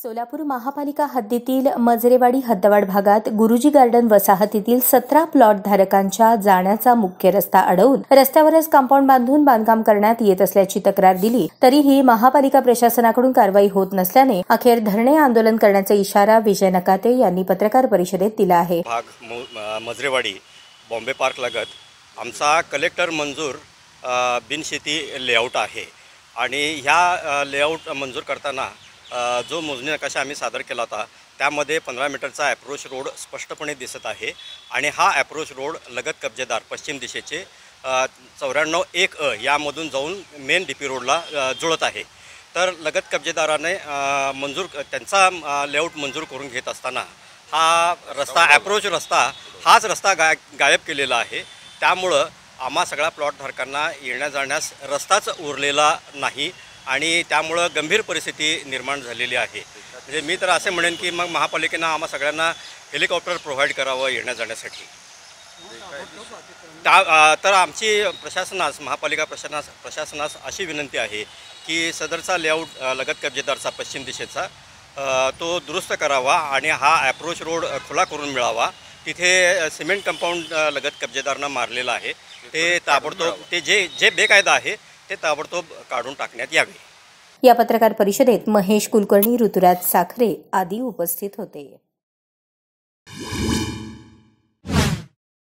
सोलापूर महापालिका हद्दीतील मजरेवाडी हद्दवाड भागात गुरुजी गार्डन वसाहतीतील 17 प्लॉट धारकांच्या जाण्याचा मुख्य रस्ता अडवून रस्त्यावरच कंपाऊंड बांधून बांधकाम करण्यात येत असल्याची तक्रार दिली, तरीही महापालिका प्रशासनाकडून कारवाई होत नसल्याने अखेर धरणे आंदोलन करण्याचा इशारा विजय नकाते यांनी पत्रकार परिषदेत दिला आहे। मजरेवाडी बॉम्बे पार्क लगत आमचा कलेक्टर मंजूर बिनशेती लेआउट आहे आणि ह्या लेआउट मंजूर करताना जो मोजणी नकाशा आम्ही सादर केला होता त्यामध्ये 15 मीटरचा ॲप्रोच रोड स्पष्टपणे दिसत आहे आणि हा ॲप्रोच रोड लगत कब्जेदार पश्चिम दिशेचे 94-1 यामधून जाऊन मेन DP रोडला जुळत आहे। तर लगत कब्जेदाराने त्यांचा लेआउट मंजूर करून घेत असताना हा रस्ता ॲप्रोच रस्ता हाच रस्ता गायब केलेला आहे। त्यामुळं आम्हा सगळ्या प्लॉट धारकांना येण्या जाण्यास रस्ताच उरलेला नाही आणि त्यामुळं गंभीर परिस्थिती निर्माण झालेली आहे। म्हणजे मी तर असे म्हणेन की मग महापालिकेनं आम्हा सगळ्यांना हेलिकॉप्टर प्रोव्हाइड करावं येण्या जाण्यासाठी। तर आमची महापालिका प्रशासनास अशी विनंती आहे की सदरचा लेआउट लगत कब्जेदारचा पश्चिम दिशेचा तो दुरुस्त करावा आणि हा ॲप्रोच रोड खुला करून मिळावा। तिथे सिमेंट कंपाऊंड लगत कब्जेदारांना मारलेलं आहे, ते ताबडतोब ते जे बेकायदा आहे ते ताबडतोब काढून टाकण्यात यावे। या पत्रकार परिषदेत महेश कुलकर्णी, ऋतुराज साखरे आदी उपस्थित होते।